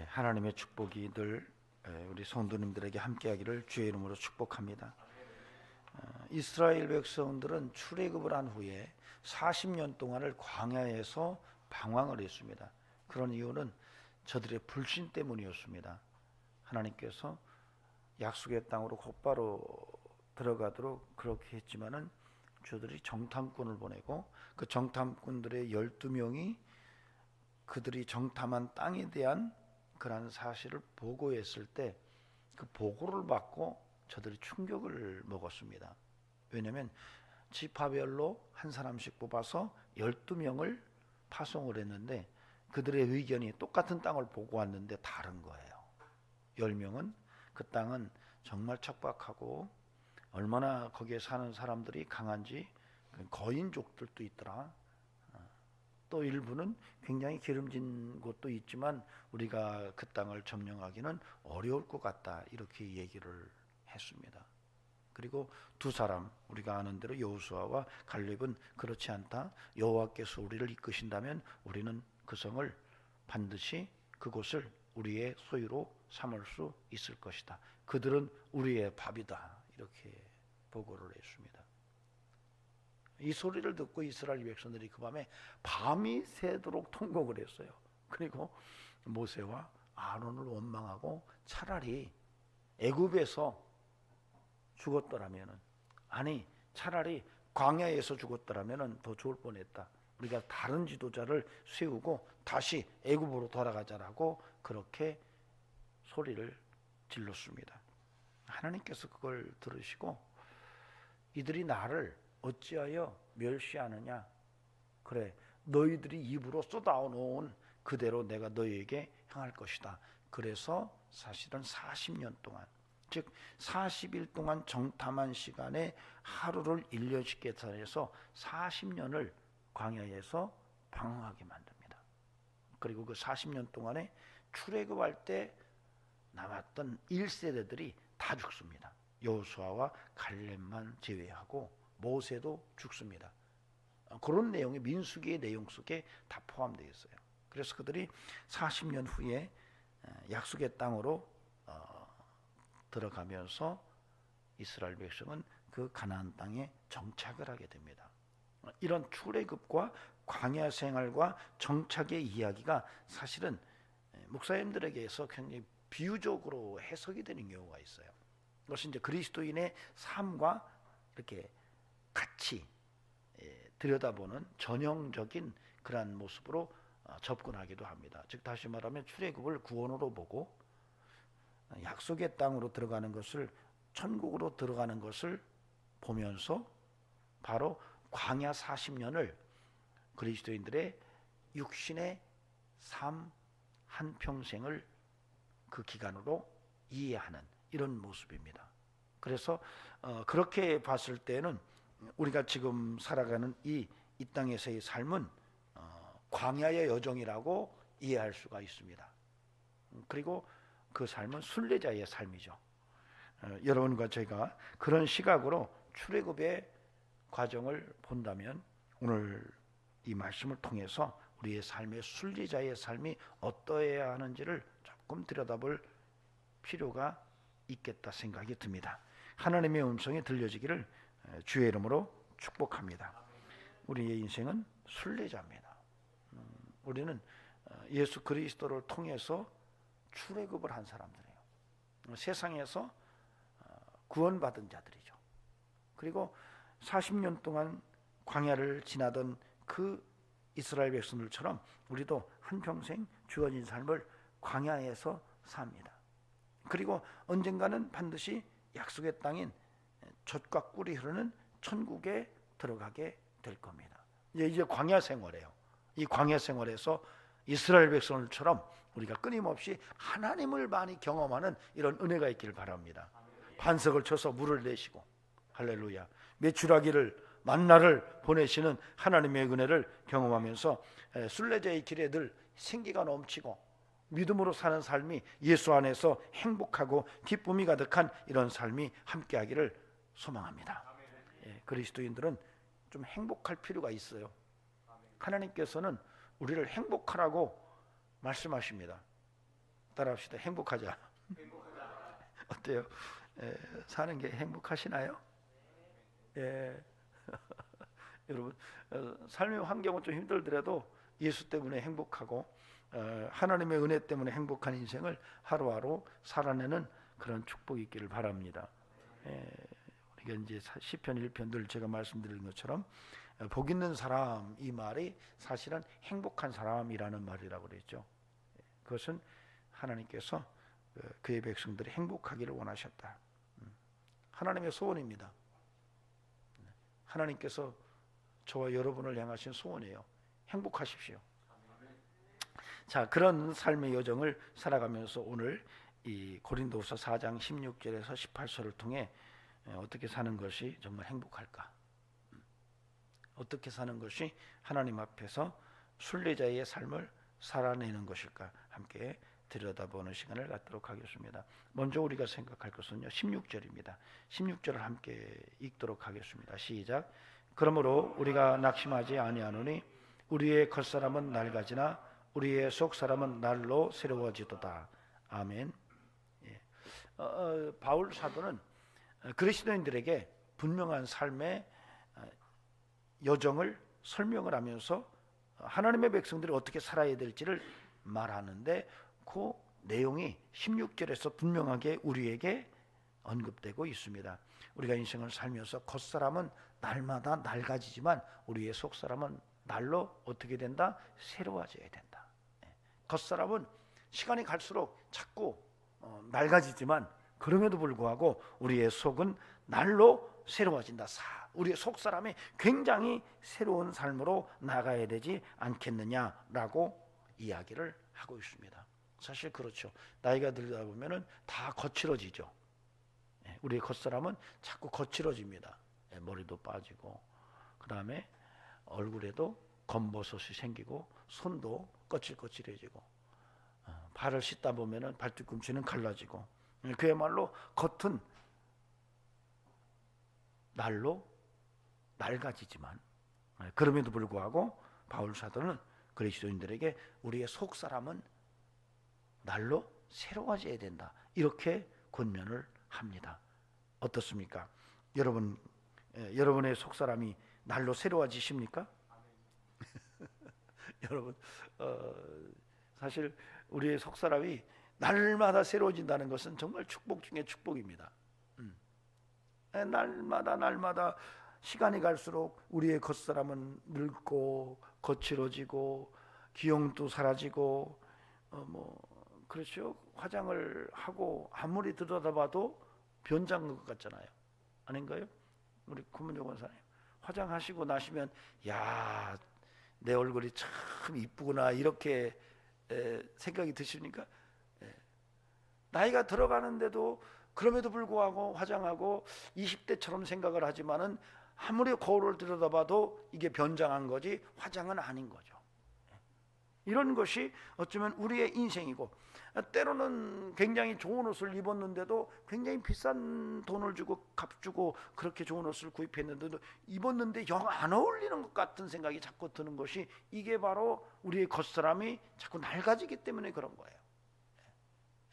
하나님의 축복이 늘 우리 성도님들에게 함께하기를 주의 이름으로 축복합니다. 이스라엘 백성들은 출애굽을 한 후에 40년 동안을 광야에서 방황을 했습니다. 그런 이유는 저들의 불신 때문이었습니다. 하나님께서 약속의 땅으로 곧바로 들어가도록 그렇게 했지만은 저들이 정탐꾼을 보내고 그 정탐꾼들의 12명이 그들이 정탐한 땅에 대한 그런 사실을 보고했을 때 그 보고를 받고 저들이 충격을 먹었습니다. 왜냐하면 지파별로 한 사람씩 뽑아서 12명을 파송을 했는데 그들의 의견이 똑같은 땅을 보고 왔는데 다른 거예요. 10명은 그 땅은 정말 척박하고 얼마나 거기에 사는 사람들이 강한지 거인족들도 있더라. 또 일부는 굉장히 기름진 곳도 있지만 우리가 그 땅을 점령하기는 어려울 것 같다, 이렇게 얘기를 했습니다. 그리고 두 사람, 우리가 아는 대로 여호수아와 갈렙은 그렇지 않다. 여호와께서 우리를 이끄신다면 우리는 그 성을 반드시 그곳을 우리의 소유로 삼을 수 있을 것이다. 그들은 우리의 밥이다, 이렇게 보고를 했습니다. 이 소리를 듣고 이스라엘 백성들이 그 밤에 밤이 새도록 통곡을 했어요. 그리고 모세와 아론을 원망하고 차라리 애굽에서 죽었더라면은, 아니 차라리 광야에서 죽었더라면은 더 좋을 뻔했다. 우리가 다른 지도자를 세우고 다시 애굽으로 돌아가자라고 그렇게 소리를 질렀습니다. 하나님께서 그걸 들으시고 이들이 나를 어찌하여 멸시하느냐? 그래, 너희들이 입으로 쏟아놓은 그대로 내가 너희에게 행할 것이다. 그래서 사실은 40년 동안, 즉 40일 동안 정탐한 시간에 하루를 1년씩 계산해서 40년을 광야에서 방황하게 만듭니다. 그리고 그 40년 동안에 출애굽할 때 남았던 1세대들이 다 죽습니다. 여호수아와 갈렙만 제외하고 모세도 죽습니다. 그런 내용이 민수기의 내용 속에 다 포함되어 있어요. 그래서 그들이 40년 후에 약속의 땅으로 들어가면서 이스라엘 백성은 그 가나안 땅에 정착을 하게 됩니다. 이런 출애굽과 광야 생활과 정착의 이야기가 사실은 목사님들에게서 굉장히 비유적으로 해석이 되는 경우가 있어요. 그것이 이제 그리스도인의 삶과 이렇게 같이 들여다보는 전형적인 그러한 모습으로 접근하기도 합니다. 즉 다시 말하면 출애굽을 구원으로 보고 약속의 땅으로 들어가는 것을, 천국으로 들어가는 것을 보면서 바로 광야 40년을 그리스도인들의 육신의 삶 한평생을 그 기간으로 이해하는 이런 모습입니다. 그래서 그렇게 봤을 때는 우리가 지금 살아가는 이 땅에서의 삶은 광야의 여정이라고 이해할 수가 있습니다. 그리고 그 삶은 순례자의 삶이죠. 여러분과 제가 그런 시각으로 출애굽의 과정을 본다면 오늘 이 말씀을 통해서 우리의 삶의 순례자의 삶이 어떠해야 하는지를 조금 들여다볼 필요가 있겠다 생각이 듭니다. 하나님의 음성이 들려지기를 주의 이름으로 축복합니다. 우리의 인생은 순례자입니다. 우리는 예수 그리스도를 통해서 출애굽을 한 사람들이에요. 세상에서 구원받은 자들이죠. 그리고 40년 동안 광야를 지나던 그 이스라엘 백성들처럼 우리도 한평생 주어진 삶을 광야에서 삽니다. 그리고 언젠가는 반드시 약속의 땅인 젖과 꿀이 흐르는 천국에 들어가게 될 겁니다. 이제 광야 생활이에요. 이 광야 생활에서 이스라엘 백성들처럼 우리가 끊임없이 하나님을 많이 경험하는 이런 은혜가 있기를 바랍니다. 반석을 쳐서 물을 내시고, 할렐루야, 메추라기를 만나를 보내시는 하나님의 은혜를 경험하면서 순례자의 길에 늘 생기가 넘치고 믿음으로 사는 삶이 예수 안에서 행복하고 기쁨이 가득한 이런 삶이 함께하기를 소망합니다. 그리스도인들은 좀 행복할 필요가 있어요. 하나님께서는 우리를 행복하라고 말씀하십니다. 따라합시다. 행복하자. 어때요? 사는 게 행복하시나요? 예. 여러분, 삶의 환경은 좀 힘들더라도 예수 때문에 행복하고 하나님의 은혜 때문에 행복한 인생을 하루하루 살아내는 그런 축복이 있기를 바랍니다. 우리가 이제 시편 1편 늘 제가 말씀드린 것처럼 복 있는 사람, 이 말이 사실은 행복한 사람이라는 말이라고 그랬죠. 그것은 하나님께서 그의 백성들이 행복하기를 원하셨다. 하나님의 소원입니다. 하나님께서 저와 여러분을 향하신 소원이에요. 행복하십시오. 자, 그런 삶의 여정을 살아가면서 오늘 이 고린도후서 4장 16절에서 18절을 통해 어떻게 사는 것이 정말 행복할까? 어떻게 사는 것이 하나님 앞에서 순례자의 삶을 살아내는 것일까? 함께 들여다보는 시간을 갖도록 하겠습니다. 먼저 우리가 생각할 것은요, 16절입니다. 16절을 함께 읽도록 하겠습니다. 시작. 그러므로 우리가 낙심하지 아니하노니 우리의 겉사람은 낡아지나 우리의 속사람은 날로 새로워지도다. 아멘. 바울 사도는 그리스도인들에게 분명한 삶의 여정을 설명을 하면서 하나님의 백성들이 어떻게 살아야 될지를 말하는데 그 내용이 16절에서 분명하게 우리에게 언급되고 있습니다. 우리가 인생을 살면서 겉사람은 날마다 낡아지지만 우리의 속사람은 날로 어떻게 된다? 새로워져야 된다. 겉사람은 시간이 갈수록 자꾸 낡아지지만 그럼에도 불구하고 우리의 속은 날로 새로워진다. 우리의 속사람이 굉장히 새로운 삶으로 나가야 되지 않겠느냐라고 이야기를 하고 있습니다. 사실 그렇죠. 나이가 들다 보면은 다 거칠어지죠. 우리의 겉사람은 자꾸 거칠어집니다. 머리도 빠지고, 그 다음에 얼굴에도 검버섯이 생기고, 손도 거칠거칠해지고, 발을 씻다 보면은 발뒤꿈치는 갈라지고, 그야말로 겉은 날로 낡아지지만 그럼에도 불구하고 바울 사도는 그리스도인들에게 우리의 속사람은 날로 새로워져야 된다, 이렇게 권면을 합니다. 어떻습니까? 여러분의 속사람이 날로 새로워지십니까? 여러분, 사실 우리의 속사람이 날마다 새로워진다는 것은 정말 축복 중에 축복입니다. 날마다 시간이 갈수록 우리의 겉사람은 늙고 거칠어지고 기용도 사라지고 그렇죠. 화장을 하고 아무리 들여다봐도 변장한 것 같잖아요. 아닌가요? 우리 구문정 원사님 화장하시고 나시면 야, 내 얼굴이 참 이쁘구나 이렇게 생각이 드십니까? 나이가 들어가는데도 그럼에도 불구하고 화장하고 20대처럼 생각을 하지만은 아무리 거울을 들여다봐도 이게 변장한 거지 화장은 아닌 거죠. 이런 것이 어쩌면 우리의 인생이고, 때로는 굉장히 좋은 옷을 입었는데도 굉장히 비싼 돈을 주고 값 주고 그렇게 좋은 옷을 구입했는데도 입었는데 영 안 어울리는 것 같은 생각이 자꾸 드는 것이, 이게 바로 우리의 겉사람이 자꾸 낡아지기 때문에 그런 거예요.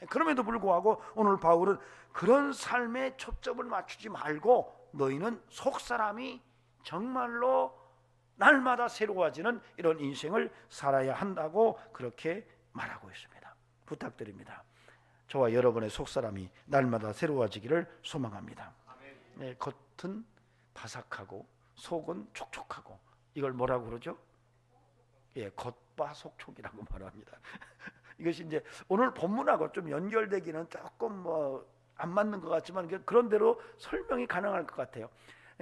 그럼에도 불구하고 오늘 바울은 그런 삶에 초점을 맞추지 말고 너희는 속사람이 정말로 날마다 새로워지는 이런 인생을 살아야 한다고 그렇게 말하고 있습니다. 부탁드립니다. 저와 여러분의 속사람이 날마다 새로워지기를 소망합니다. 네, 겉은 바삭하고 속은 촉촉하고, 이걸 뭐라고 그러죠? 겉바속촉이라고 말합니다. 이것이 이제 오늘 본문하고 좀 연결되기는 조금 안 맞는 것 같지만 그런 대로 설명이 가능할 것 같아요.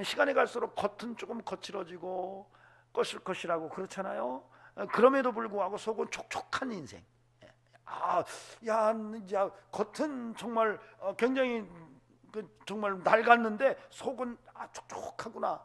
시간이 갈수록 겉은 조금 거칠어지고 거실거실하고 그렇잖아요. 그럼에도 불구하고 속은 촉촉한 인생. 겉은 정말 굉장히 정말 낡았는데 속은 촉촉하구나.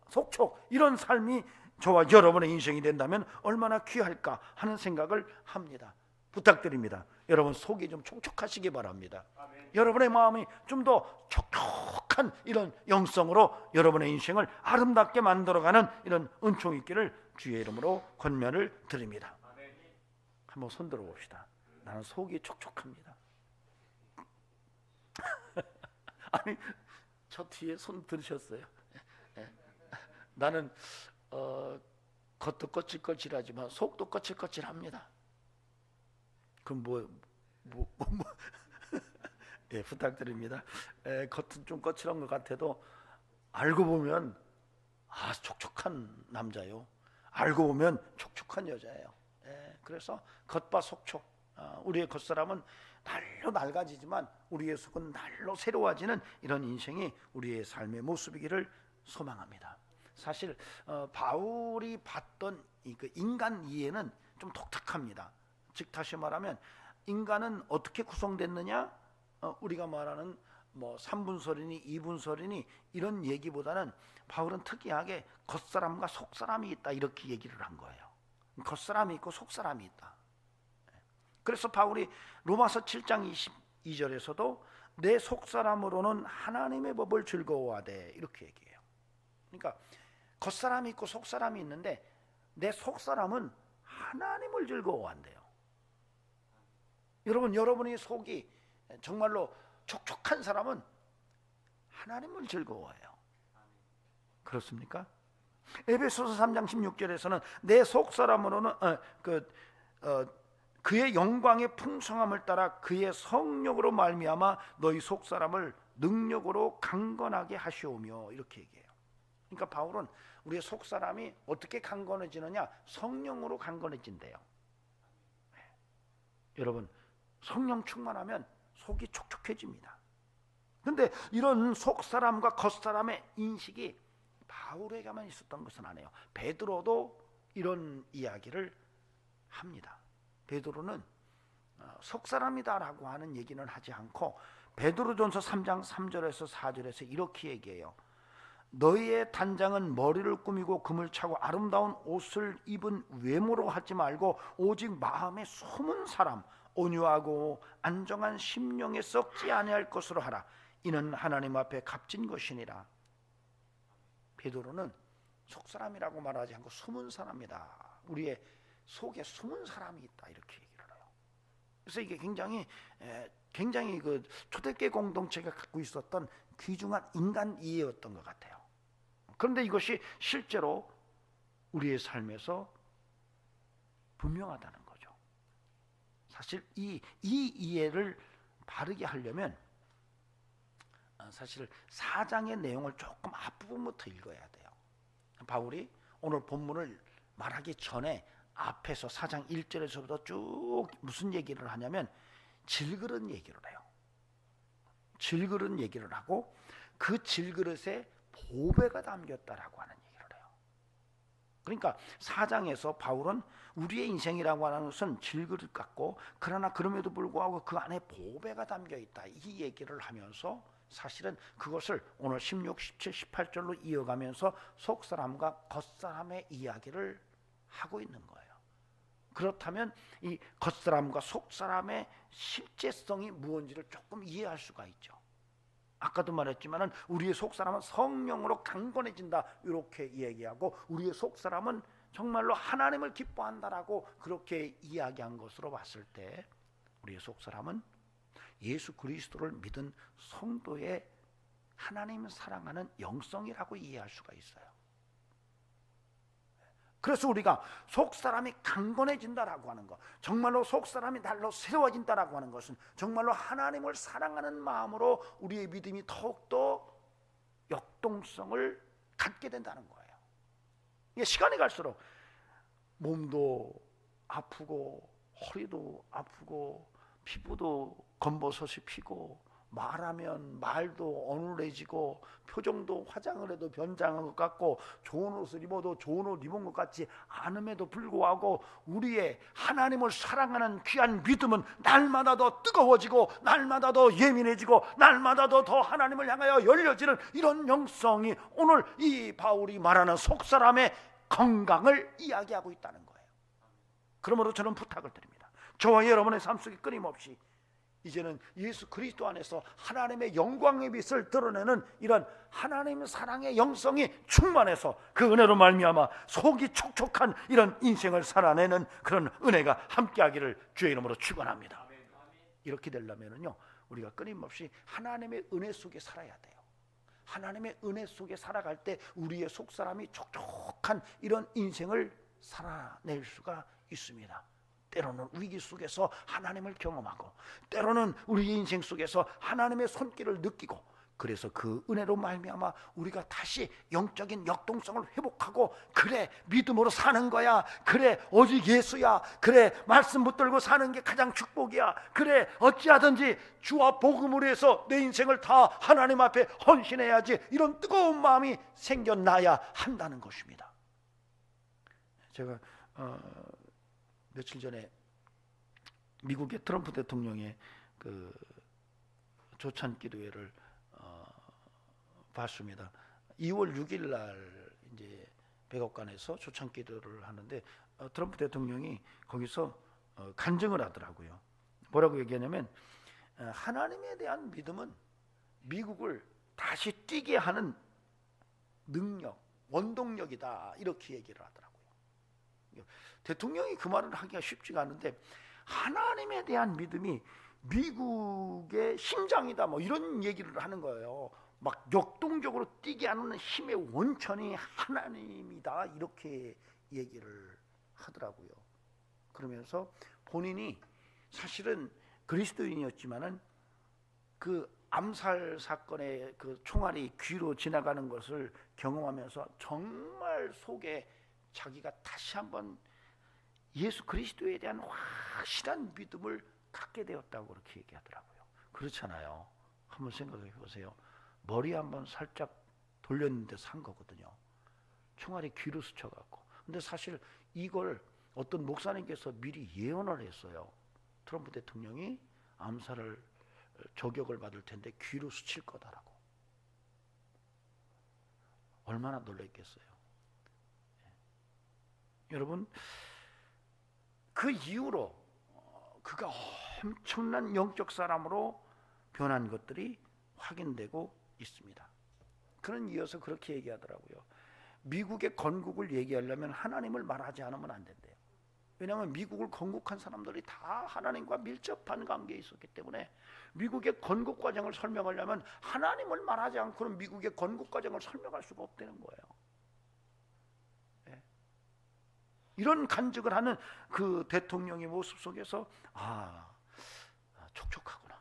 속촉 이런 삶이 저와 여러분의 인생이 된다면 얼마나 귀할까 하는 생각을 합니다. 부탁드립니다. 여러분 속이 좀 촉촉하시기 바랍니다. 아멘. 여러분의 마음이 좀 더 촉촉한 이런 영성으로 여러분의 인생을 아름답게 만들어가는 이런 은총이 있기를 주의 이름으로 권면을 드립니다. 아멘. 한번 손들어 봅시다. 나는 속이 촉촉합니다. 아니, 저 뒤에 손 들으셨어요? 나는 겉도 거칠거칠하지만 속도 거칠거칠합니다. 그럼 예, 부탁드립니다. 겉은 좀 거칠한 것 같아도 알고 보면 촉촉한 남자요. 알고 보면 촉촉한 여자예요. 그래서 겉바 속촉. 우리의 겉사람은 날로 낡아지지만 우리의 속은 날로 새로워지는 이런 인생이 우리의 삶의 모습이기를 소망합니다. 사실 바울이 봤던 그 인간 이해는 좀 독특합니다. 즉 다시 말하면 인간은 어떻게 구성됐느냐? 우리가 말하는 3분설이니 2분설이니 이런 얘기보다는 바울은 특이하게 겉사람과 속사람이 있다 이렇게 얘기를 한 거예요. 겉사람이 있고 속사람이 있다. 그래서 바울이 로마서 7장 22절에서도 내 속사람으로는 하나님의 법을 즐거워하되 이렇게 얘기해요. 그러니까 겉사람이 있고 속사람이 있는데 내 속사람은 하나님을 즐거워한대요. 여러분의 속이 정말로 촉촉한 사람은 하나님을 즐거워해요. 그렇습니까? 에베소서 3장 16절에서는 내 속사람으로는 그의 영광의 풍성함을 따라 그의 성령으로 말미암아 너희 속사람을 능력으로 강건하게 하시오며 이렇게 얘기해요. 그러니까 바울은 우리의 속사람이 어떻게 강건해지느냐? 성령으로 강건해진대요. 여러분, 성령 충만하면 속이 촉촉해집니다. 그런데 이런 속사람과 겉사람의 인식이 바울에게만 있었던 것은 아니에요. 베드로도 이런 이야기를 합니다. 베드로는 속사람이다라고 하는 얘기는 하지 않고 베드로전서 3장 3절에서 4절에서 이렇게 얘기해요. 너희의 단장은 머리를 꾸미고 금을 차고 아름다운 옷을 입은 외모로 하지 말고 오직 마음에 숨은 사람, 온유하고 안정한 심령에 썩지 아니할 것으로 하라. 이는 하나님 앞에 값진 것이니라. 베드로는 속사람이라고 말하지 않고 숨은 사람이다. 우리의 속에 숨은 사람이 있다 이렇게 얘기를 해요. 그래서 이게 굉장히 그 초대교회 공동체가 갖고 있었던 귀중한 인간 이해였던 것 같아요. 그런데 이것이 실제로 우리의 삶에서 분명하다는 거죠. 사실 이 이해를 바르게 하려면 사실 4장의 내용을 조금 앞부분부터 읽어야 돼요. 바울이 오늘 본문을 말하기 전에 앞에서 4장 1절에서부터 쭉 무슨 얘기를 하냐면 질그릇 얘기를 해요. 질그릇 얘기를 하고 그 질그릇에 보배가 담겼다라고 하는 얘기를 해요. 그러니까 4장에서 바울은 우리의 인생이라고 하는 것은 질그릇 같고 그러나 그럼에도 불구하고 그 안에 보배가 담겨 있다 이 얘기를 하면서 사실은 그것을 오늘 16, 17, 18절로 이어가면서 속사람과 겉사람의 이야기를 하고 있는 거예요. 그렇다면 이 겉사람과 속사람의 실제성이 무엇인지를 조금 이해할 수가 있죠. 아까도 말했지만은 우리의 속사람은 성령으로 강건해진다 이렇게 얘기하고 우리의 속사람은 정말로 하나님을 기뻐한다라고 그렇게 이야기한 것으로 봤을 때 우리의 속사람은 예수 그리스도를 믿은 성도의 하나님을 사랑하는 영성이라고 이해할 수가 있어요. 그래서 우리가 속사람이 강건해진다라고 하는 것, 정말로 속사람이 날로 새로워진다라고 하는 것은 정말로 하나님을 사랑하는 마음으로 우리의 믿음이 더욱더 역동성을 갖게 된다는 거예요. 이게 시간이 갈수록 몸도 아프고 허리도 아프고 피부도 검버섯이 피고 말하면 말도 어눌해지고 표정도 화장을 해도 변장한 것 같고 좋은 옷을 입어도 좋은 옷 입은 것 같지 않음에도 불구하고 우리의 하나님을 사랑하는 귀한 믿음은 날마다 더 뜨거워지고 날마다 더 예민해지고 날마다 더 하나님을 향하여 열려지는 이런 영성이 오늘 이 바울이 말하는 속사람의 건강을 이야기하고 있다는 거예요. 그러므로 저는 부탁을 드립니다. 저와 여러분의 삶 속에 끊임없이 이제는 예수 그리스도 안에서 하나님의 영광의 빛을 드러내는 이런 하나님의 사랑의 영성이 충만해서 그 은혜로 말미암아 속이 촉촉한 이런 인생을 살아내는 그런 은혜가 함께하기를 주의 이름으로 축원합니다. 이렇게 되려면요, 우리가 끊임없이 하나님의 은혜 속에 살아야 돼요. 하나님의 은혜 속에 살아갈 때 우리의 속사람이 촉촉한 이런 인생을 살아낼 수가 있습니다. 때로는 위기 속에서 하나님을 경험하고, 때로는 우리 인생 속에서 하나님의 손길을 느끼고, 그래서 그 은혜로 말미암아 우리가 다시 영적인 역동성을 회복하고, 그래 믿음으로 사는 거야, 그래 오직 예수야, 그래 말씀 붙들고 사는 게 가장 축복이야, 그래 어찌하든지 주와 복음을 위해서 내 인생을 다 하나님 앞에 헌신해야지, 이런 뜨거운 마음이 생겨나야 한다는 것입니다. 제가 며칠 전에 미국의 트럼프 대통령의 그 조찬 기도회를 봤습니다. 2월 6일 날 이제 백악관에서 조찬 기도를 하는데 트럼프 대통령이 거기서 간증을 하더라고요. 뭐라고 얘기하냐면, 하나님에 대한 믿음은 미국을 다시 뛰게 하는 능력, 원동력이다, 이렇게 얘기를 하더라고요. 대통령이 그 말을 하기가 쉽지가 않은데, 하나님에 대한 믿음이 미국의 심장이다, 뭐 이런 얘기를 하는 거예요. 막 역동적으로 뛰게 하는 힘의 원천이 하나님이다, 이렇게 얘기를 하더라고요. 그러면서 본인이 사실은 그리스도인이었지만은 그 암살 사건의 그 총알이 귀로 지나가는 것을 경험하면서 정말 속에 자기가 다시 한번 예수 그리스도에 대한 확실한 믿음을 갖게 되었다고 그렇게 얘기하더라고요. 그렇잖아요. 한번 생각해 보세요. 머리 한번 살짝 돌렸는데 산 거거든요. 총알이 귀로 스쳐갖고. 근데 사실 이걸 어떤 목사님께서 미리 예언을 했어요. 트럼프 대통령이 암살을 저격을 받을 텐데 귀로 스칠 거다라고. 얼마나 놀랐겠어요. 여러분, 그 이후로 그가 엄청난 영적 사람으로 변한 것들이 확인되고 있습니다. 그는 이어서 그렇게 얘기하더라고요. 미국의 건국을 얘기하려면 하나님을 말하지 않으면 안 된대요. 왜냐하면 미국을 건국한 사람들이 다 하나님과 밀접한 관계에 있었기 때문에 미국의 건국 과정을 설명하려면 하나님을 말하지 않고는 미국의 건국 과정을 설명할 수가 없다는 거예요. 이런 간증을 하는 그 대통령의 모습 속에서 촉촉하구나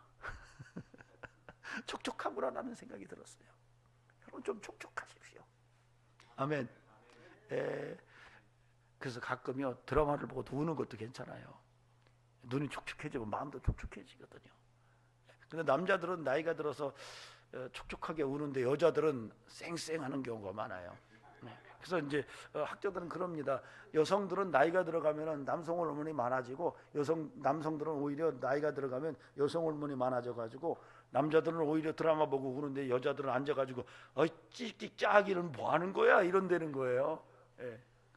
촉촉하구나라는 생각이 들었어요. 여러분 좀 촉촉하십시오. 아멘. 그래서 가끔요 드라마를 보고 우는 것도 괜찮아요. 눈이 촉촉해지고 마음도 촉촉해지거든요. 근데 남자들은 나이가 들어서 촉촉하게 우는데 여자들은 쌩쌩하는 경우가 많아요. 그래서 이제 학자들은 그럽니다. 여성들은 나이가 들어가면 남성 호르몬이 많아지고 남성들은 오히려 나이가 들어가면 여성 호르몬이 많아져가지고 남자들은 오히려 드라마 보고 우는데 여자들은 앉아가지고 찍찍 짜기는 뭐 하는 거야 이런다는 거예요.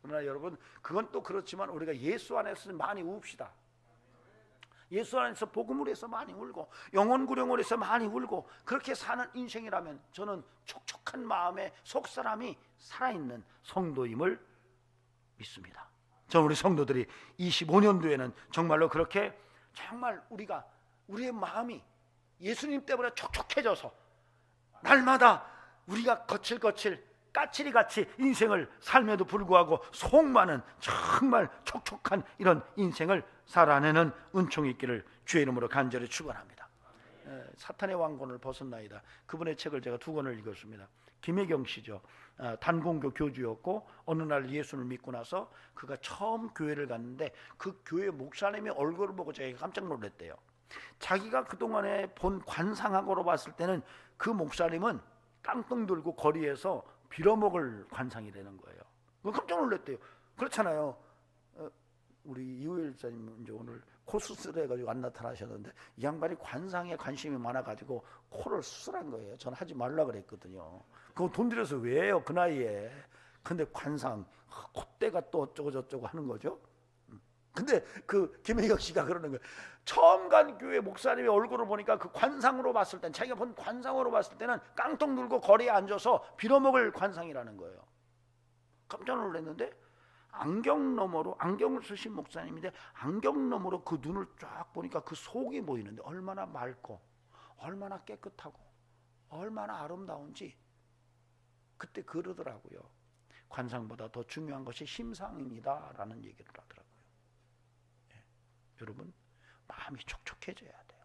그러나 여러분 그건 또 그렇지만 우리가 예수 안에서 많이 웁시다. 예수 안에서 복음을 해서 많이 울고 영혼구령을 해서 많이 울고 그렇게 사는 인생이라면 저는 촉촉한 마음에 속사람이 살아있는 성도임을 믿습니다. 저는 우리 성도들이 25년도에는 정말로 그렇게 정말 우리의 마음이 예수님 때문에 촉촉해져서 날마다 우리가 거칠거칠 까칠이같이 인생을 삶에도 불구하고 속만은 정말 촉촉한 이런 인생을 살아내는 은총이 있기를 주의 이름으로 간절히 축원합니다. 사탄의 왕권을 벗었나이다. 그분의 책을 제가 2권을 읽었습니다. 김혜경 씨죠. 단공교 교주였고 어느 날 예수를 믿고 나서 그가 처음 교회를 갔는데 그 교회 목사님의 얼굴을 보고 자기가 깜짝 놀랐대요. 자기가 그동안에 본 관상학으로 봤을 때는 그 목사님은 깡통 들고 거리에서 빌어먹을 관상이라는 거예요. 깜짝 놀랐대요. 그렇잖아요. 우리 이호일 자님 이제 오늘 코 수술해가지고 안 나타나셨는데 이 양반이 관상에 관심이 많아가지고 코를 수술한 거예요. 저는 하지 말라 그랬거든요. 그거 돈 들여서 왜 해요 그 나이에. 근데 관상 콧대가 또 어쩌고 저쩌고 하는 거죠. 근데 그 김혜경 씨가 그러는 거예요. 처음 간 교회 목사님의 얼굴을 보니까 그 관상으로 봤을 땐, 자기가 본 관상으로 봤을 때는 깡통 들고 거리에 앉아서 빌어먹을 관상이라는 거예요. 깜짝 놀랐는데 안경 너머로, 안경을 쓰신 목사님인데 안경 너머로 그 눈을 쫙 보니까 그 속이 보이는데 얼마나 맑고 얼마나 깨끗하고 얼마나 아름다운지 그때 그러더라고요. 관상보다 더 중요한 것이 심상입니다 라는 얘기를 하더라고요. 여러분, 마음이 촉촉해져야 돼요.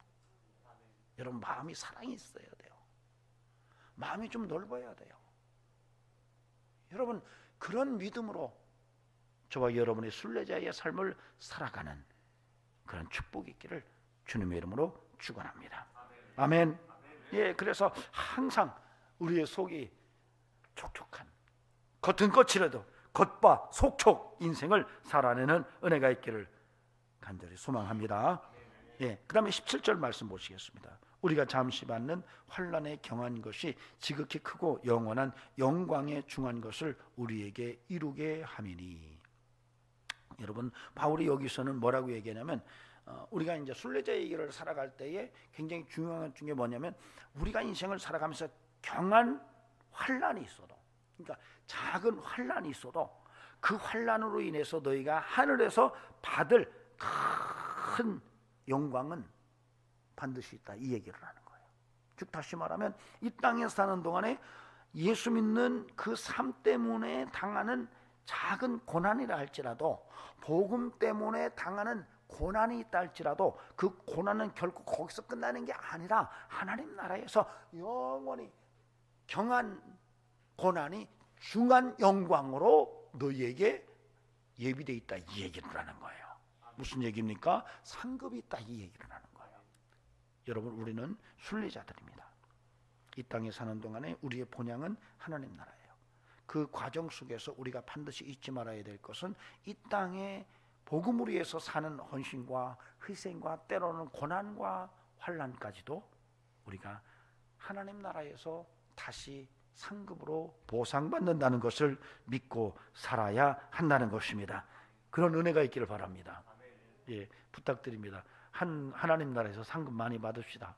여러분, 마음이 사랑이 있어야 돼요. 마음이 좀 넓어야 돼요. 여러분, 그런 믿음으로 저와 여러분의 순례자의 삶을 살아가는 그런 축복이 있기를 주님의 이름으로 축원합니다. 아멘. 예, 그래서 항상 우리의 속이 촉촉한, 겉은 거칠어도 겉바 속촉 인생을 살아내는 은혜가 있기를 간절히 소망합니다. 예, 그 다음에 17절 말씀 보시겠습니다. 우리가 잠시 받는 환난에 경한 것이 지극히 크고 영원한 영광에 중한 것을 우리에게 이루게 함이니. 여러분, 바울이 여기서는 뭐라고 얘기하냐면 우리가 이제 순례자의 길을 살아갈 때에 굉장히 중요한 게 뭐냐면, 우리가 인생을 살아가면서 경한 환난이 있어도, 그러니까 작은 환난이 있어도 그 환난으로 인해서 너희가 하늘에서 받을 큰 영광은 반드시 있다, 이 얘기를 하는 거예요. 즉 다시 말하면 이 땅에 사는 동안에 예수 믿는 그 삶 때문에 당하는 작은 고난이라 할지라도, 복음 때문에 당하는 고난이 있다 할지라도 그 고난은 결코 거기서 끝나는 게 아니라 하나님 나라에서 영원히 경한 고난이 중한 영광으로 너희에게 예비되어 있다, 이 얘기를 하는 거예요. 무슨 얘기입니까? 상급이 있다, 이 얘기를 하는 거예요. 여러분, 우리는 순례자들입니다. 이 땅에 사는 동안에 우리의 본향은 하나님 나라예요. 그 과정 속에서 우리가 반드시 잊지 말아야 될 것은 이 땅에 복음을 위해서 사는 헌신과 희생과 때로는 고난과 환난까지도 우리가 하나님 나라에서 다시 상급으로 보상받는다는 것을 믿고 살아야 한다는 것입니다. 그런 은혜가 있기를 바랍니다. 예, 부탁드립니다. 하나님 나라에서 상급 많이 받읍시다.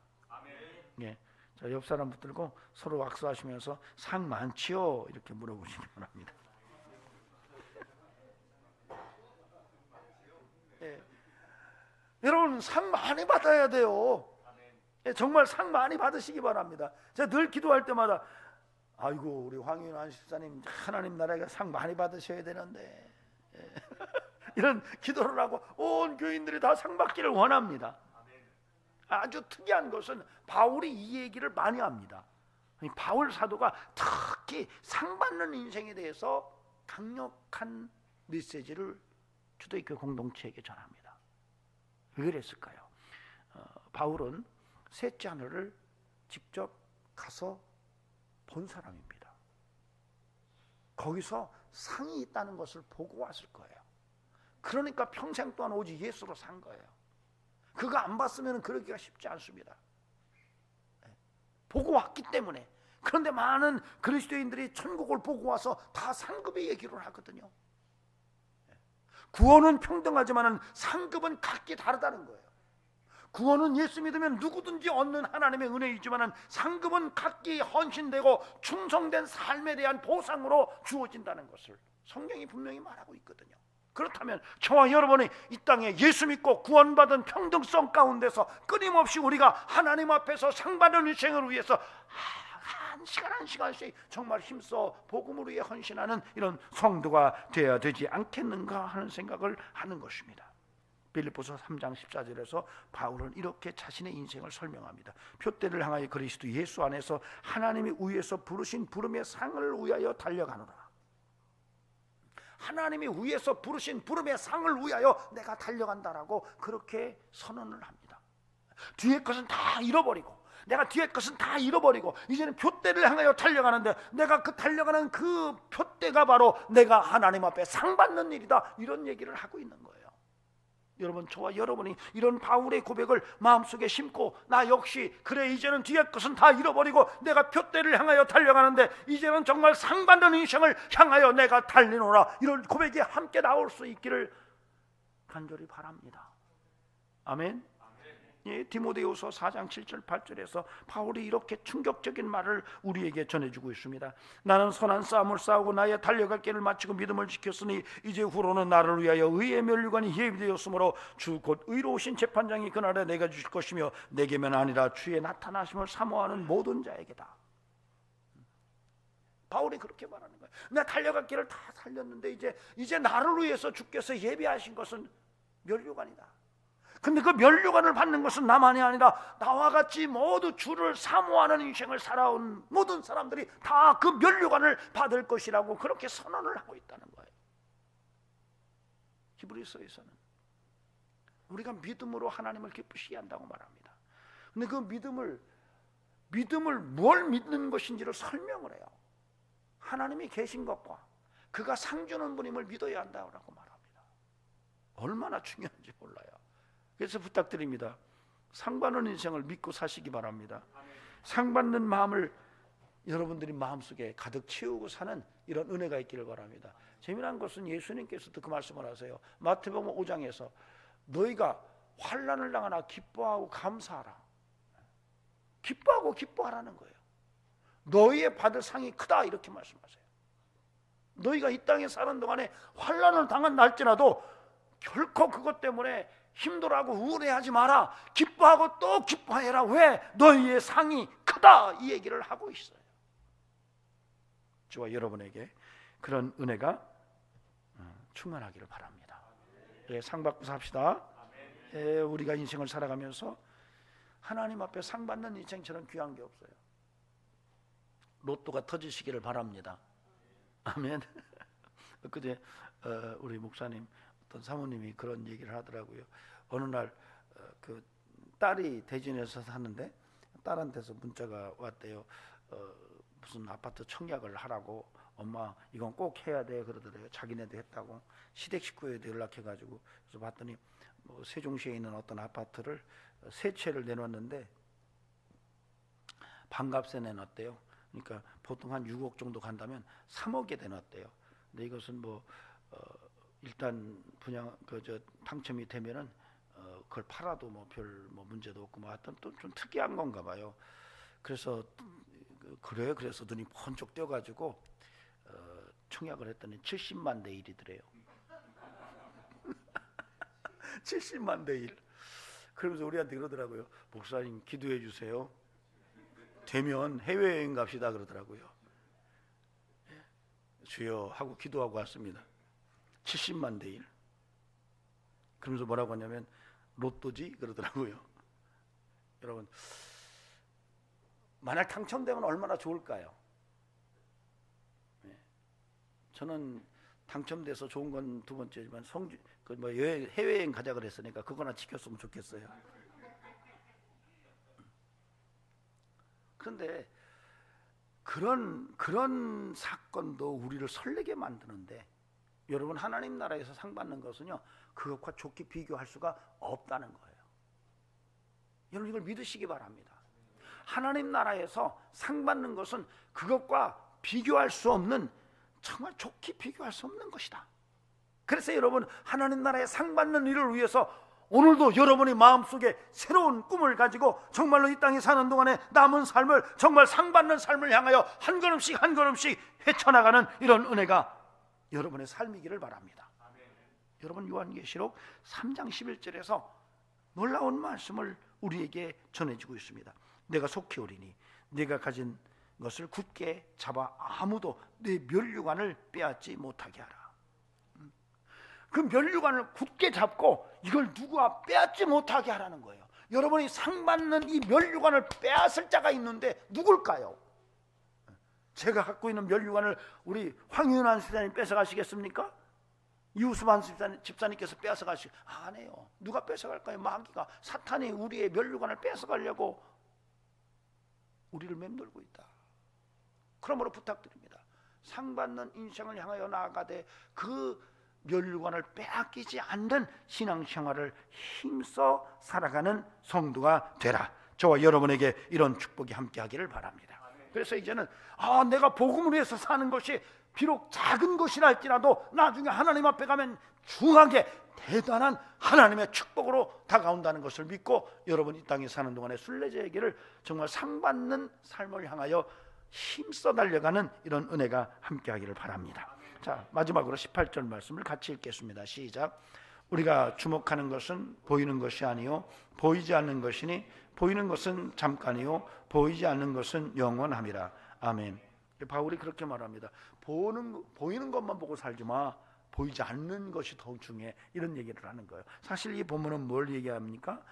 예, 자, 옆 사람 붙들고 서로 악수하시면서 상 많지요? 이렇게 물어보시기 바랍니다. 예, 여러분, 상 많이 받아야 돼요. 예, 정말 상 많이 받으시기 바랍니다. 제가 늘 기도할 때마다 아이고, 우리 황윤 안식사님 하나님 나라에 상 많이 받으셔야 되는데, 예. 이런 기도를 하고 온 교인들이 다 상 받기를 원합니다. 아주 특이한 것은 바울이 이 얘기를 많이 합니다. 바울 사도가 특히 상 받는 인생에 대해서 강력한 메시지를 초대교회 공동체에게 전합니다. 왜 그랬을까요? 바울은 셋째 하늘을 직접 가서 본 사람입니다. 거기서 상이 있다는 것을 보고 왔을 거예요. 그러니까 평생 동안 오직 예수로 산 거예요. 그거 안 봤으면 그러기가 쉽지 않습니다. 보고 왔기 때문에. 그런데 많은 그리스도인들이 천국을 보고 와서 다 상급의 얘기를 하거든요. 구원은 평등하지만 상급은 각기 다르다는 거예요. 구원은 예수 믿으면 누구든지 얻는 하나님의 은혜이지만 상급은 각기 헌신되고 충성된 삶에 대한 보상으로 주어진다는 것을 성경이 분명히 말하고 있거든요. 그렇다면 저와 여러분이 이 땅에 예수 믿고 구원받은 평등성 가운데서 끊임없이 우리가 하나님 앞에서 상받는 인생을 위해서 한 시간 한 시간씩 정말 힘써 복음을 위해 헌신하는 이런 성도가 되어야 되지 않겠는가 하는 생각을 하는 것입니다. 빌립보서 3장 14절에서 바울은 이렇게 자신의 인생을 설명합니다. 표대를 향하여 그리스도 예수 안에서 하나님이 위에서 부르신 부름의 상을 위하여 달려가노라. 하나님이 위에서 부르신 부름의 상을 위하여 내가 달려간다라고 그렇게 선언을 합니다. 뒤에 것은 다 잃어버리고, 내가 뒤에 것은 다 잃어버리고 이제는 표대를 향하여 달려가는데, 내가 그 달려가는 그 표대가 바로 내가 하나님 앞에 상 받는 일이다, 이런 얘기를 하고 있는 거예요. 여러분, 저와 여러분이 이런 바울의 고백을 마음속에 심고, 나 역시 그래, 이제는 뒤에 것은 다 잃어버리고 내가 표대를 향하여 달려가는데 이제는 정말 상 받는 인생을 향하여 내가 달리노라, 이런 고백이 함께 나올 수 있기를 간절히 바랍니다. 아멘. 예, 디모데후서 4장 7절 8절에서 바울이 이렇게 충격적인 말을 우리에게 전해주고 있습니다. 나는 선한 싸움을 싸우고 나의 달려갈 길을 마치고 믿음을 지켰으니 이제 후로는 나를 위하여 의의 면류관이 예비되었으므로 주 곧 의로우신 재판장이 그날에 내가 주실 것이며 내게만 아니라 주의 나타나심을 사모하는 모든 자에게다. 바울이 그렇게 말하는 거예요. 내가 달려갈 길을 다 달렸는데 이제 나를 위해서 주께서 예비하신 것은 면류관이다. 근데 그 면류관을 받는 것은 나만이 아니라 나와 같이 모두 주를 사모하는 인생을 살아온 모든 사람들이 다 그 면류관을 받을 것이라고 그렇게 선언을 하고 있다는 거예요. 히브리서에서는 우리가 믿음으로 하나님을 기쁘시게 한다고 말합니다. 근데 그 믿음을 뭘 믿는 것인지를 설명을 해요. 하나님이 계신 것과 그가 상 주는 분임을 믿어야 한다고 말합니다. 얼마나 중요한지 몰라요. 그래서 부탁드립니다. 상 받는 인생을 믿고 사시기 바랍니다. 상 받는 마음을 여러분들이 마음속에 가득 채우고 사는 이런 은혜가 있기를 바랍니다. 재미난 것은 예수님께서도 그 말씀을 하세요. 마태복음 5장에서 너희가 환난을 당하나 기뻐하고 감사하라. 기뻐하고 기뻐하라는 거예요. 너희의 받을 상이 크다 이렇게 말씀하세요. 너희가 이 땅에 사는 동안에 환난을 당한날지라도 결코 그것 때문에 힘들어하고 우울해하지 마라. 기뻐하고 또 기뻐해라. 왜? 너희의 상이 크다 이 얘기를 하고 있어요. 저와 여러분에게 그런 은혜가 충만하기를 바랍니다. 예, 상 받고 삽시다. 예, 우리가 인생을 살아가면서 하나님 앞에 상 받는 인생처럼 귀한 게 없어요. 로또가 터지시기를 바랍니다. 아멘. 그때 우리 목사님 어떤 사모님이 그런 얘기를 하더라고요. 어느 날 그 딸이 대전에서 사는데 딸한테서 문자가 왔대요. 무슨 아파트 청약을 하라고. 엄마 이건 꼭 해야 돼 그러더래요. 자기네도 했다고. 시댁 식구에도 연락해가지고 그래서 봤더니 뭐 세종시에 있는 어떤 아파트를 세 채를 내놨는데 반값에 내놨대요. 그러니까 보통 한 6억 정도 간다면 3억에 내놨대요. 근데 이것은 뭐 일단 분양 당첨이 되면은 그걸 팔아도 뭐 별 문제도 없고 뭐 하여튼 또 좀 특이한 건가 봐요. 그래서 그래요. 그래서 눈이 번쩍 띄어가지고 청약을 했더니 70만 대 1이더래요. 70만 대 1. 그러면서 우리한테 그러더라고요. 목사님 기도해 주세요. 되면 해외여행 갑시다 그러더라고요. 주여 하고 기도하고 왔습니다. 70만 대 1. 그러면서 뭐라고 하냐면 로또지 그러더라고요. 여러분 만약 당첨되면 얼마나 좋을까요? 저는 당첨돼서 좋은 건 두 번째지만 해외여행 가자 그랬으니까 그거나 지켰으면 좋겠어요. 그런데 그런 사건도 우리를 설레게 만드는데 여러분 하나님 나라에서 상 받는 것은요 그것과 좋게 비교할 수가 없다는 거예요. 여러분 이걸 믿으시기 바랍니다. 하나님 나라에서 상 받는 것은 그것과 비교할 수 없는 정말 좋게 비교할 수 없는 것이다. 그래서 여러분 하나님 나라에 상 받는 일을 위해서 오늘도 여러분의 마음속에 새로운 꿈을 가지고 정말로 이 땅에 사는 동안에 남은 삶을 정말 상 받는 삶을 향하여 한 걸음씩 한 걸음씩 헤쳐나가는 이런 은혜가 여러분의 삶이기를 바랍니다. 여러분 요한계시록 3장 11절에서 놀라운 말씀을 우리에게 전해주고 있습니다. 내가 속히 오리니 내가 가진 것을 굳게 잡아 아무도 내 면류관을 빼앗지 못하게 하라. 그 면류관을 굳게 잡고 이걸 누가 빼앗지 못하게 하라는 거예요. 여러분이 상 받는 이 면류관을 빼앗을 자가 있는데 누굴까요? 제가 갖고 있는 면류관을 우리 황윤환 집사님 뺏어가시겠습니까? 이우수만 집사님께서 뺏어가시고 안 해요. 누가 뺏어갈까요? 마귀가 사탄이 우리의 면류관을 뺏어가려고 우리를 맴돌고 있다. 그러므로 부탁드립니다. 상 받는 인생을 향하여 나아가되 그 면류관을 빼앗기지 않는 신앙생활을 힘써 살아가는 성도가 되라. 저와 여러분에게 이런 축복이 함께하기를 바랍니다. 그래서 이제는 내가 복음을 위해서 사는 것이 비록 작은 것이라 할지라도 나중에 하나님 앞에 가면 중하게 대단한 하나님의 축복으로 다가온다는 것을 믿고 여러분 이 땅에 사는 동안에 순례자에게를 정말 상받는 삶을 향하여 힘써 달려가는 이런 은혜가 함께하기를 바랍니다. 자, 마지막으로 18절 말씀을 같이 읽겠습니다. 시작. 우리가 주목하는 것은 보이는 것이 아니요 보이지 않는 것이니 보이는 것은 잠깐이요 보이지 않는 것은 영원함이라. 아멘. 바울이 그렇게 말합니다. 보이는 것만 보고 살지 마. 보이지 않는 것이 더 중요해. 이런 얘기를 하는 거예요. 사실 이 본문은 뭘 얘기합니까?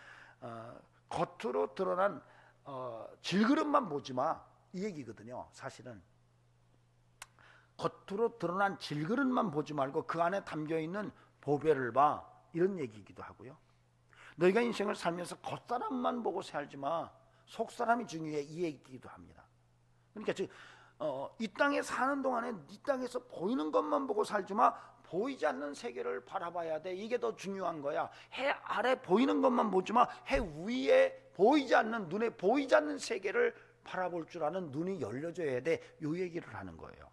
겉으로 드러난 질그릇만 보지 마. 이 얘기거든요. 사실은 겉으로 드러난 질그릇만 보지 말고 그 안에 담겨있는 보배를 봐. 이런 얘기이기도 하고요. 너희가 인생을 살면서 겉사람만 보고 살지 마. 속사람이 중요해. 이 얘기이기도 합니다. 그러니까 이 땅에 사는 동안에 이 땅에서 보이는 것만 보고 살지 마. 보이지 않는 세계를 바라봐야 돼. 이게 더 중요한 거야. 해 아래 보이는 것만 보지 마. 해 위에 보이지 않는, 눈에 보이지 않는 세계를 바라볼 줄 아는 눈이 열려져야 돼. 이 얘기를 하는 거예요.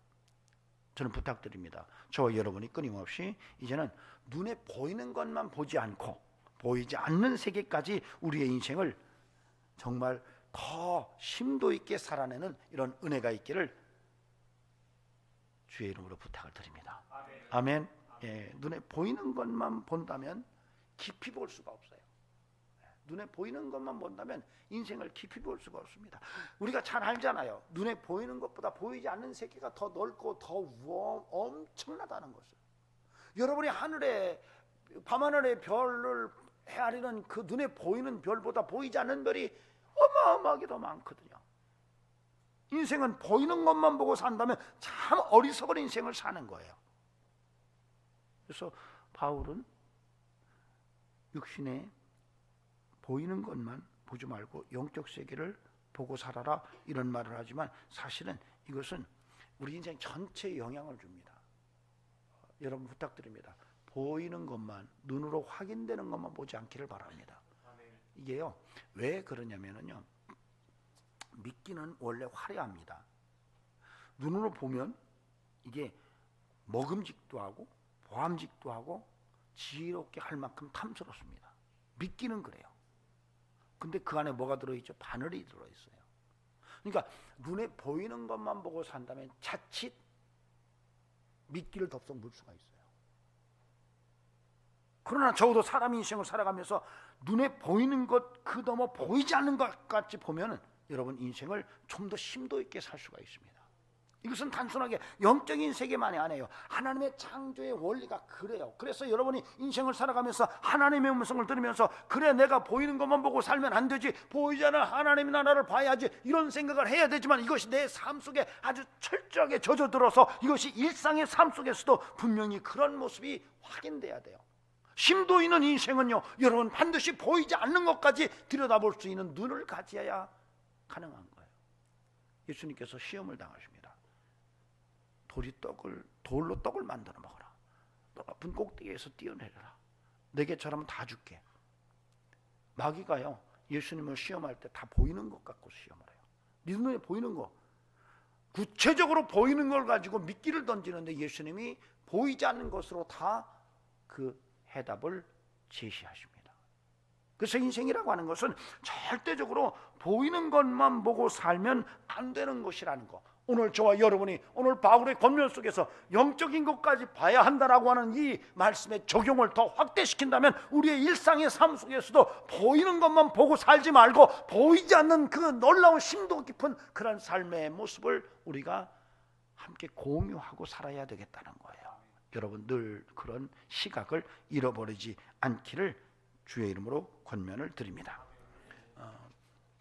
저는 부탁드립니다. 저와 여러분이 끊임없이 이제는 눈에 보이는 것만 보지 않고 보이지 않는 세계까지 우리의 인생을 정말 더 심도 있게 살아내는 이런 은혜가 있기를 주의 이름으로 부탁을 드립니다. 아멘. 예, 눈에 보이는 것만 본다면 깊이 볼 수가 없어요. 눈에 보이는 것만 본다면 인생을 깊이 볼 수가 없습니다. 우리가 잘 알잖아요. 눈에 보이는 것보다 보이지 않는 세계가 더 넓고 더 엄청나다는 것을. 여러분이 하늘에 밤하늘의 별을 헤아리는 그 눈에 보이는 별보다 보이지 않는 별이 어마어마하게 더 많거든요. 인생은 보이는 것만 보고 산다면 참 어리석은 인생을 사는 거예요. 그래서 바울은 육신에 보이는 것만 보지 말고 영적 세계를 보고 살아라 이런 말을 하지만 사실은 이것은 우리 인생 전체에 영향을 줍니다. 여러분 부탁드립니다. 보이는 것만, 눈으로 확인되는 것만 보지 않기를 바랍니다. 이게요, 왜 그러냐면요, 미끼는 원래 화려합니다. 눈으로 보면 이게 먹음직도 하고 보암직도 하고 지혜롭게 할 만큼 탐스럽습니다. 미끼는 그래요. 근데 그 안에 뭐가 들어있죠? 바늘이 들어있어요. 그러니까 눈에 보이는 것만 보고 산다면 자칫 미끼를 덥석 물 수가 있어요. 그러나 적어도 사람 인생을 살아가면서 눈에 보이는 것 그 너머 보이지 않는 것 같이 보면 여러분 인생을 좀 더 심도 있게 살 수가 있습니다. 이것은 단순하게 영적인 세계만이 아니에요. 하나님의 창조의 원리가 그래요. 그래서 여러분이 인생을 살아가면서 하나님의 음성을 들으면서 그래 내가 보이는 것만 보고 살면 안 되지, 보이지 않는 하나님의 나라를 봐야지 이런 생각을 해야 되지만 이것이 내 삶 속에 아주 철저하게 젖어들어서 이것이 일상의 삶 속에서도 분명히 그런 모습이 확인돼야 돼요. 심도 있는 인생은요, 여러분 반드시 보이지 않는 것까지 들여다볼 수 있는 눈을 가져야 가능한 거예요. 예수님께서 시험을 당하십니다. 돌로 떡을 만들어 먹어라. 높은 꼭대기에서 뛰어내려라. 내게 저라면 다 줄게. 마귀가요, 예수님을 시험할 때 다 보이는 것 갖고 시험을 해요. 네 눈에 보이는 거, 구체적으로 보이는 걸 가지고 미끼를 던지는데 예수님이 보이지 않는 것으로 다 그 해답을 제시하십니다. 그래서 인생이라고 하는 것은 절대적으로 보이는 것만 보고 살면 안 되는 것이라는 거. 오늘 저와 여러분이 오늘 바울의 권면 속에서 영적인 것까지 봐야 한다라고 하는 이 말씀의 적용을 더 확대시킨다면 우리의 일상의 삶 속에서도 보이는 것만 보고 살지 말고 보이지 않는 그 놀라운 심도 깊은 그런 삶의 모습을 우리가 함께 공유하고 살아야 되겠다는 거예요. 여러분 늘 그런 시각을 잃어버리지 않기를 주의 이름으로 권면을 드립니다.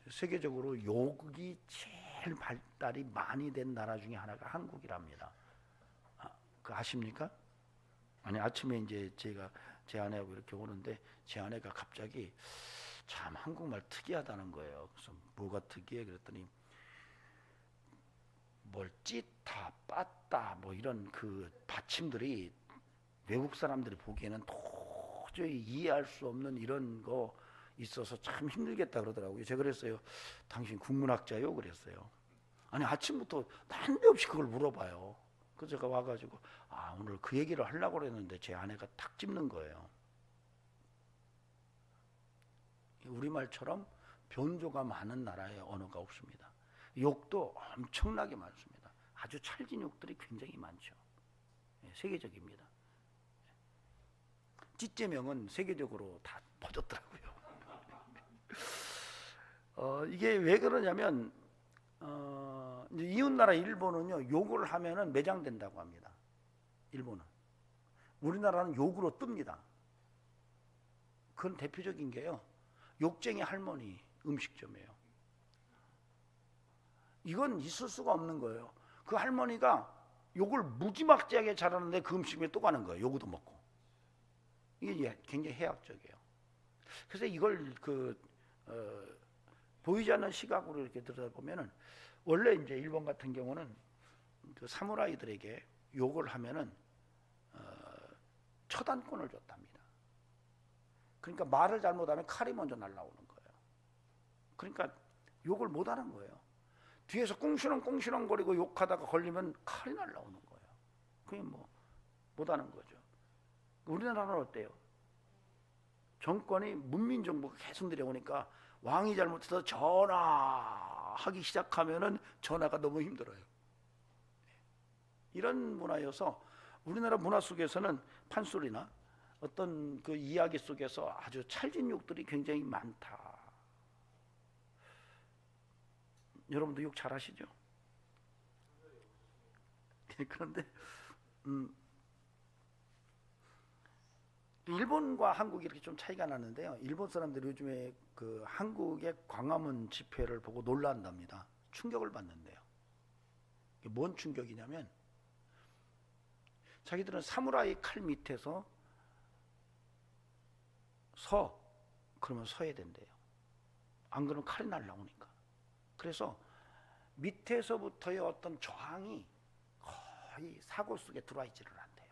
세계적으로 욕이 제일 발달이 많이 된 나라 중에 하나가 한국이랍니다. 그 아십니까? 아니 아침에 이제 제가 제 아내하고 이렇게 오는데 제 아내가 갑자기 참 한국말 특이하다는 거예요. 그래서 뭐가 특이해? 그랬더니 뭘 찌다, 빠따 뭐 이런 그 받침들이 외국 사람들이 보기에는 도저히 이해할 수 없는 이런 거 있어서 참 힘들겠다 그러더라고요. 제가 그랬어요. 당신 국문학자요? 그랬어요. 아니 아침부터 난데없이 그걸 물어봐요. 그래서 제가 와가지고 오늘 그 얘기를 하려고 그랬는데 제 아내가 탁 찝는 거예요. 우리말처럼 변조가 많은 나라에 언어가 없습니다. 욕도 엄청나게 많습니다. 아주 찰진 욕들이 굉장히 많죠. 세계적입니다. 찌제명은 세계적으로 다 퍼졌더라고요. 이게 왜 그러냐면 이제 이웃나라 일본은요, 욕을 하면은 매장된다고 합니다. 일본은. 우리나라는 욕으로 뜹니다. 그건 대표적인 게요, 욕쟁이 할머니 음식점이에요. 이건 있을 수가 없는 거예요. 그 할머니가 욕을 무지막지하게 잘하는데 그 음식점에 또 가는 거예요. 욕도 먹고. 이게 굉장히 해악적이에요. 그래서 이걸 보이지 않는 시각으로 이렇게 들여다보면은, 원래 이제 일본 같은 경우는 그 사무라이들에게 욕을 하면은 처단권을 줬답니다. 그러니까 말을 잘못하면 칼이 먼저 날라오는 거예요. 그러니까 욕을 못 하는 거예요. 뒤에서 꿍시렁 거리고 욕하다가 걸리면 칼이 날라오는 거예요. 그게 뭐 못 하는 거죠. 우리나라는 어때요? 정권이 문민정부가 계속 내려오니까 왕이 잘못해서 전화하기 시작하면은 전화가 너무 힘들어요. 이런 문화여서 우리나라 문화 속에서는 판소리나 어떤 그 이야기 속에서 아주 찰진 욕들이 굉장히 많다. 여러분도 욕 잘하시죠? 그런데 일본과 한국이 이렇게 좀 차이가 나는데요. 일본 사람들이 요즘에 그 한국의 광화문 집회를 보고 놀란답니다. 충격을 받는데요. 이게 뭔 충격이냐면, 자기들은 사무라이 칼 밑에서 그러면 서야 된대요. 안 그러면 칼이 날라오니까. 그래서 밑에서부터의 어떤 저항이 거의 사고 속에 들어와 있지를 않대요.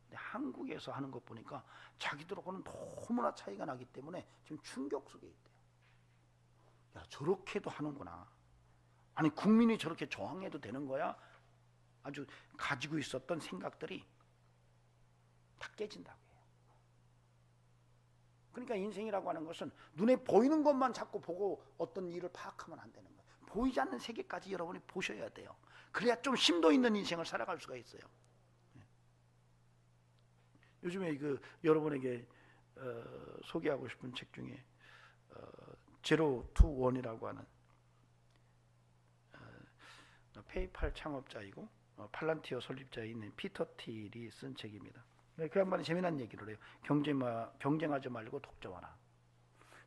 근데 한국에서 하는 것 보니까 자기들하고는 너무나 차이가 나기 때문에 지금 충격 속에 있대요. 야, 저렇게도 하는구나. 아니, 국민이 저렇게 저항해도 되는 거야? 아주 가지고 있었던 생각들이 다 깨진다고 해요. 그러니까 인생이라고 하는 것은 눈에 보이는 것만 자꾸 보고 어떤 일을 파악하면 안 되는 거예요. 보이지 않는 세계까지 여러분이 보셔야 돼요. 그래야 좀 심도 있는 인생을 살아갈 수가 있어요. 요즘에 여러분에게 소개하고 싶은 책 중에 제로 투 원이라고 하는 페이팔 창업자이고 팔란티어 설립자인 피터 틸이 쓴 책입니다. 그 양반이 재미난 얘기를 해요. 경쟁하지 말고 독점하라.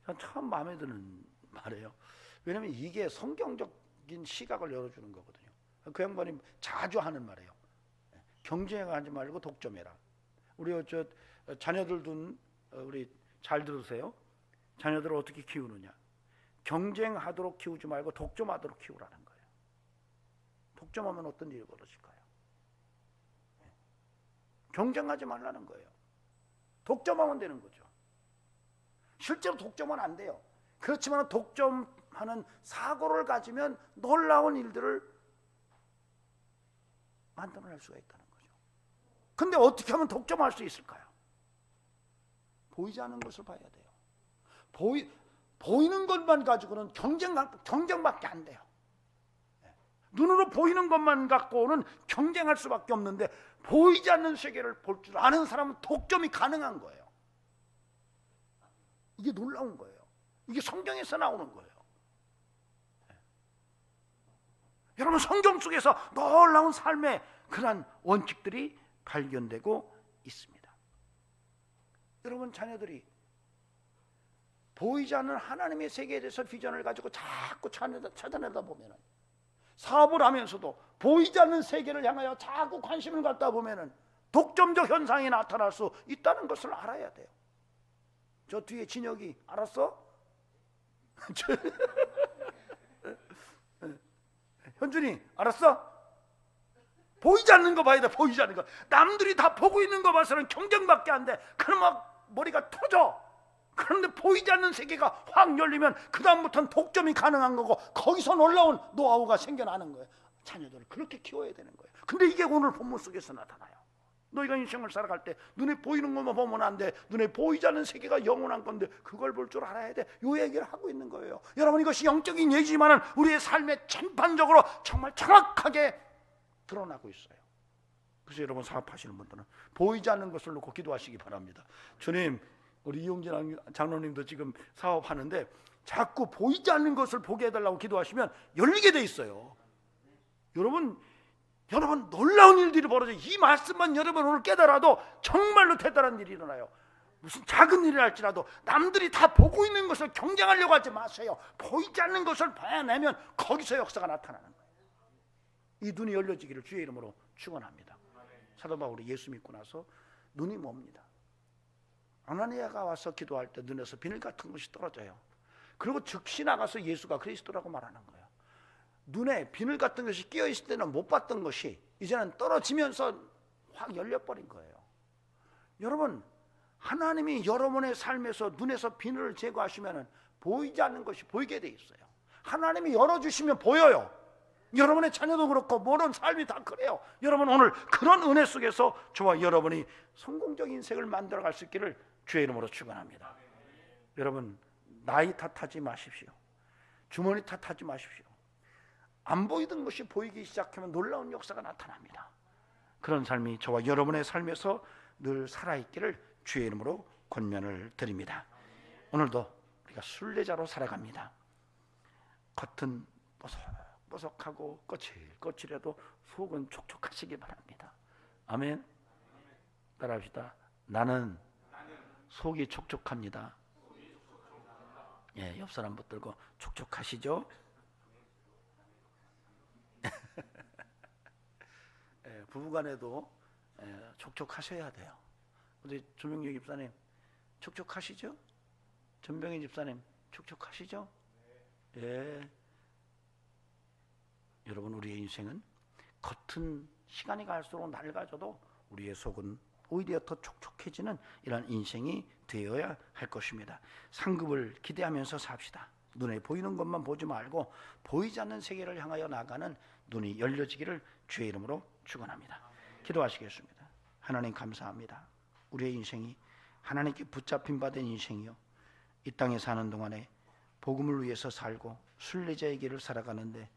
전 참 마음에 드는 말이에요. 왜냐하면 이게 성경적인 시각을 열어주는 거거든요. 그 양반이 자주 하는 말이에요. 경쟁하지 말고 독점해라. 우리 자녀들 우리 잘 들으세요. 자녀들을 어떻게 키우느냐? 경쟁하도록 키우지 말고 독점하도록 키우라는 거예요. 독점하면 어떤 일이 벌어질까요? 경쟁하지 말라는 거예요. 독점하면 되는 거죠. 실제로 독점은 안 돼요. 그렇지만 독점하는 사고를 가지면 놀라운 일들을 만들어낼 수가 있다는 거죠. 근데 어떻게 하면 독점할 수 있을까요? 보이지 않는 것을 봐야 돼요. 보이는 것만 가지고는 경쟁밖에 안 돼요. 눈으로 보이는 것만 갖고는 경쟁할 수밖에 없는데, 보이지 않는 세계를 볼 줄 아는 사람은 독점이 가능한 거예요. 이게 놀라운 거예요. 이게 성경에서 나오는 거예요. 여러분, 성경 속에서 놀라운 삶의 그러한 원칙들이 발견되고 있습니다. 여러분, 자녀들이 보이지 않는 하나님의 세계에 대해서 비전을 가지고 자꾸 찾아내다 보면은, 사업을 하면서도 보이지 않는 세계를 향하여 자꾸 관심을 갖다 보면은 독점적 현상이 나타날 수 있다는 것을 알아야 돼요. 저 뒤에 진혁이 알았어? 현준이 알았어? 보이지 않는 거 봐야 돼. 보이지 않는 거. 남들이 다 보고 있는 거 봐서는 경쟁밖에 안 돼. 그럼 막 머리가 터져. 그런데 보이지 않는 세계가 확 열리면 그 다음부터는 독점이 가능한 거고, 거기서 놀라운 노하우가 생겨나는 거예요. 자녀들을 그렇게 키워야 되는 거예요. 근데 이게 오늘 본문 속에서 나타나요. 너희가 인생을 살아갈 때 눈에 보이는 것만 보면 안 돼. 눈에 보이지 않는 세계가 영원한 건데 그걸 볼 줄 알아야 돼. 요 얘기를 하고 있는 거예요. 여러분, 이것이 영적인 얘기지만은 우리의 삶에 전반적으로 정말 정확하게 드러나고 있어요. 그래서 여러분, 사업하시는 분들은 보이지 않는 것을 놓고 기도하시기 바랍니다. 주님, 우리 이용진 장로님도 지금 사업하는데 자꾸 보이지 않는 것을 보게 해달라고 기도하시면 열리게 돼 있어요. 여러분 놀라운 일들이 벌어져요. 이 말씀만 여러분 오늘 깨달아도 정말로 대단한 일이 일어나요. 무슨 작은 일이 할지라도 남들이 다 보고 있는 것을 경쟁하려고 하지 마세요. 보이지 않는 것을 봐내면 거기서 역사가 나타나는 거예요. 이 눈이 열려지기를 주의 이름으로 축원합니다. 사도 바울이 예수 믿고 나서 눈이 멉니다. 아나니아가 와서 기도할 때 눈에서 비늘 같은 것이 떨어져요. 그리고 즉시 나가서 예수가 그리스도라고 말하는 거예요. 눈에 비늘 같은 것이 끼어 있을 때는 못 봤던 것이 이제는 떨어지면서 확 열려버린 거예요. 여러분, 하나님이 여러분의 삶에서 눈에서 비늘을 제거하시면 보이지 않는 것이 보이게 돼 있어요. 하나님이 열어주시면 보여요. 여러분의 자녀도 그렇고 모든 삶이 다 그래요. 여러분, 오늘 그런 은혜 속에서 저와 여러분이 성공적인 인생을 만들어갈 수 있기를 주의 이름으로 축원합니다. 여러분, 나이 탓하지 마십시오. 주머니 탓하지 마십시오. 안 보이던 것이 보이기 시작하면 놀라운 역사가 나타납니다. 그런 삶이 저와 여러분의 삶에서 늘 살아있기를 주의 이름으로 권면을 드립니다. 오늘도 우리가 순례자로 살아갑니다. 겉은 뽀석뽀석하고 거칠거칠해도 속은 촉촉하시기 바랍니다. 아멘. 따라합시다. 나는 속이 촉촉합니다. 예, 옆 사람 붙들고 촉촉하시죠? 예, 부부간에도 촉촉하셔야 돼요. 우리 조명규 집사님 촉촉하시죠? 전병희 집사님 촉촉하시죠? 예. 여러분, 우리의 인생은 겉은 시간이 갈수록 낡아져도 우리의 속은 오히려 더 촉촉해지는 이런 인생이 되어야 할 것입니다. 상급을 기대하면서 삽시다. 눈에 보이는 것만 보지 말고 보이지 않는 세계를 향하여 나가는 눈이 열려지기를 주의 이름으로 축원합니다. 기도하시겠습니다. 하나님, 감사합니다. 우리의 인생이 하나님께 붙잡힌 바 된 인생이요, 이 땅에 사는 동안에 복음을 위해서 살고 순례자의 길을 살아가는데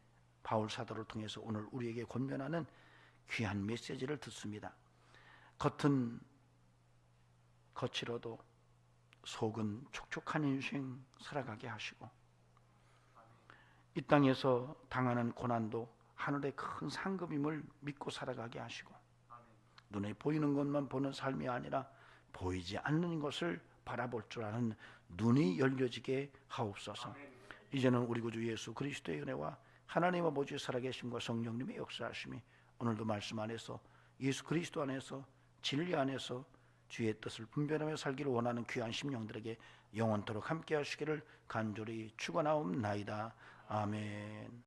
바울 사도를 통해서 오늘 우리에게 권면하는 귀한 메시지를 듣습니다. 겉은 거칠어도 속은 촉촉한 인생 살아가게 하시고, 이 땅에서 당하는 고난도 하늘의 큰 상급임을 믿고 살아가게 하시고, 눈에 보이는 것만 보는 삶이 아니라 보이지 않는 것을 바라볼 줄 아는 눈이 열려지게 하옵소서. 이제는 우리 구주 예수 그리스도의 은혜와 하나님 아버지의 살아계심과 성령님의 역사하심이 오늘도 말씀 안에서 예수 그리스도 안에서 진리 안에서 주의 뜻을 분별하며 살기를 원하는 귀한 심령들에게 영원토록 함께 하시기를 간절히 축원하옵나이다. 아멘.